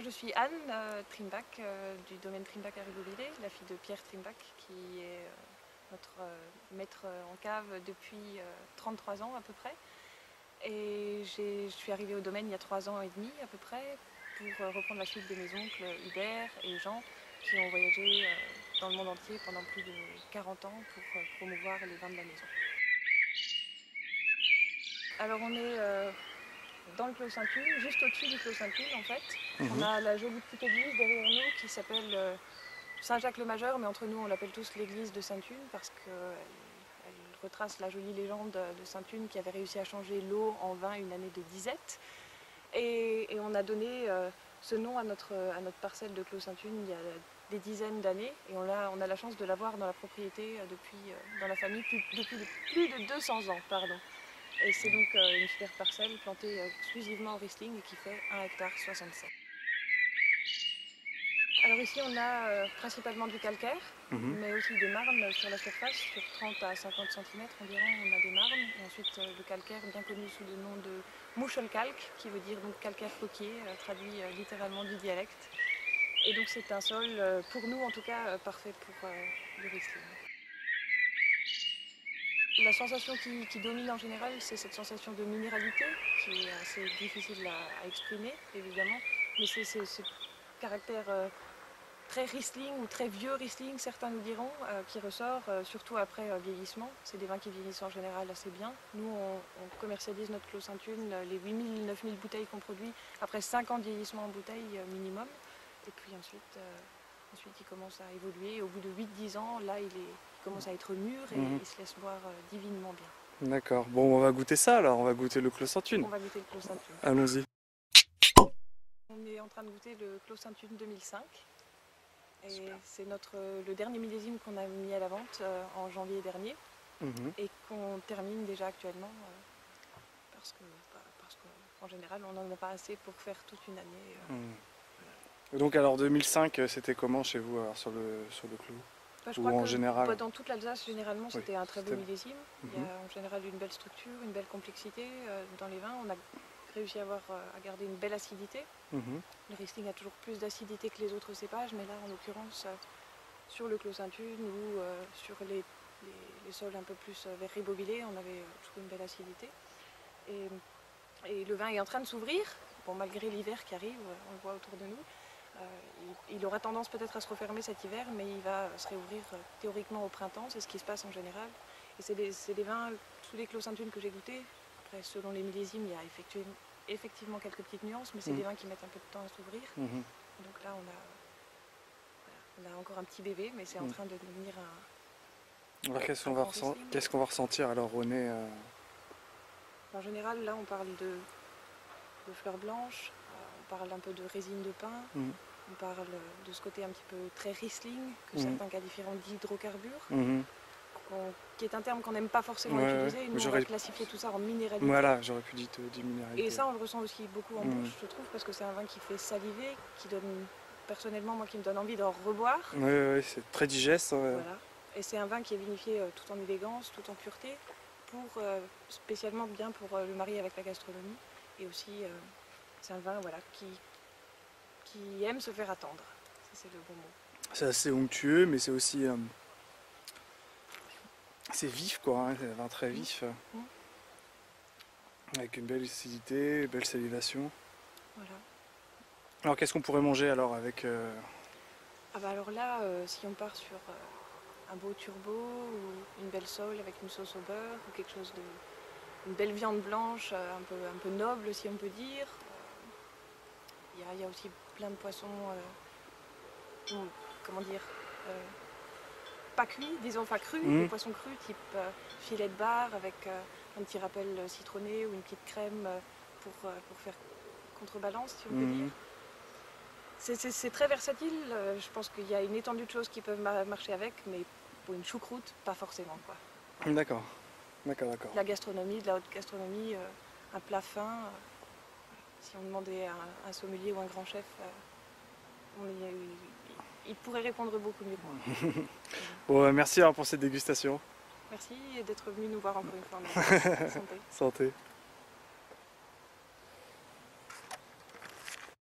Alors je suis Anne Trimbach du domaine Trimbach à Ribeauvillé, la fille de Pierre Trimbach qui est notre maître en cave depuis 33 ans à peu près. Et je suis arrivée au domaine il y a 3 ans et demi à peu près pour reprendre la suite de mes oncles Hubert et Jean qui ont voyagé dans le monde entier pendant plus de 40 ans pour promouvoir les vins de la maison. Alors on est dans le Clos Sainte-Une, juste au-dessus du Clos Sainte-Une en fait. On a la jolie petite église derrière nous qui s'appelle Saint-Jacques-le-Majeur, mais entre nous on l'appelle tous l'église de Sainte-Une parce qu'elle retrace la jolie légende de Sainte-Une qui avait réussi à changer l'eau en vin une année de disette. Et on a donné ce nom à notre parcelle de Clos Sainte-Une il y a des dizaines d'années. Et on a la chance de l'avoir dans la propriété dans la famille depuis plus de 200 ans. Pardon. Et c'est donc une super parcelle plantée exclusivement au Riesling et qui fait 1,67 hectare. Alors ici on a principalement du calcaire, mais aussi des marnes sur la surface, sur 30 à 50 cm environ on a des marnes. Et ensuite le calcaire bien connu sous le nom de Muschelkalk, qui veut dire donc calcaire coquillé, traduit littéralement du dialecte. Et donc c'est un sol, pour nous en tout cas, parfait pour le Riesling. La sensation qui domine en général, c'est cette sensation de minéralité, qui est assez difficile à exprimer, évidemment, mais c'est ce caractère très Riesling ou très vieux Riesling, certains nous diront, qui ressort surtout après vieillissement. C'est des vins qui vieillissent en général assez bien. Nous, on commercialise notre Clos Sainte-Une, les 8000, 9000 bouteilles qu'on produit, après 5 ans de vieillissement en bouteille minimum. Et puis ensuite, il commence à évoluer. Et au bout de 8-10 ans, là, il commence à être mûr et il se laisse boire divinement bien. D'accord. Bon, on va goûter ça alors, on va goûter le Clos Sainte-Une. On va goûter le Clos Sainte-Une. Allons-y. On est en train de goûter le Clos Sainte-Une 2005. Et c'est le dernier millésime qu'on a mis à la vente en janvier dernier et qu'on termine déjà actuellement parce qu'en général on n'en a pas assez pour faire toute une année. Donc alors 2005 c'était comment chez vous alors, sur le Clos? Je crois en que général dans toute l'Alsace généralement c'était un très beau millésime. Il y a en général une belle structure, une belle complexité dans les vins. On a réussi à garder une belle acidité. Le Riesling a toujours plus d'acidité que les autres cépages, mais là en l'occurrence sur le Clos Sainte-Une ou sur les sols un peu plus vers Ribeauvillé, on avait toujours une belle acidité. Et le vin est en train de s'ouvrir, bon, malgré l'hiver qui arrive, on le voit autour de nous. Il aura tendance peut-être à se refermer cet hiver, mais il va se réouvrir théoriquement au printemps, c'est ce qui se passe en général. Et c'est des vins, tous les Clos Sainte-Une que j'ai goûtés, après selon les millésimes, il y a effectivement quelques petites nuances, mais c'est des vins qui mettent un peu de temps à s'ouvrir. Donc là on a encore un petit bébé, mais c'est en train de devenir un... Alors qu'est-ce qu'on va ressentir alors au nez En général là on parle de fleurs blanches, on parle un peu de résine de pin, on parle de ce côté un petit peu très Riesling, que certains qualifieront d'hydrocarbures. Qui est un terme qu'on n'aime pas forcément utiliser, et nous on va classifier tout ça en minéralité. Voilà, j'aurais pu dire minéralité. Et ça on le ressent aussi beaucoup en bouche, je trouve, parce que c'est un vin qui fait saliver, qui donne, personnellement moi, qui me donne envie d'en reboire. Oui, c'est très digeste. Voilà. Et c'est un vin qui est vinifié tout en élégance, tout en pureté, spécialement bien pour le marier avec la gastronomie. Et aussi, c'est un vin qui aime se faire attendre, ça c'est le bon mot. C'est assez onctueux, mais c'est aussi... c'est vif quoi, hein, c'est un vin très vif, avec une belle acidité, une belle salivation. Voilà. Alors qu'est-ce qu'on pourrait manger alors avec alors là, si on part sur un beau turbo ou une belle sole avec une sauce au beurre ou quelque chose une belle viande blanche, un peu noble si on peut dire. Il y a aussi plein de poissons, comment dire, pas cuits, disons pas crus, des poissons crus type filet de bar avec un petit rappel citronné ou une petite crème pour faire contrebalance si on peut dire. C'est très versatile, je pense qu'il y a une étendue de choses qui peuvent marcher avec, mais pour une choucroute, pas forcément quoi. D'accord. La gastronomie, de la haute gastronomie, un plat fin, si on demandait à un sommelier ou un grand chef, il pourrait répondre beaucoup mieux que moi. Bon, merci pour cette dégustation. Merci d'être venu nous voir encore une fois. Santé. Santé.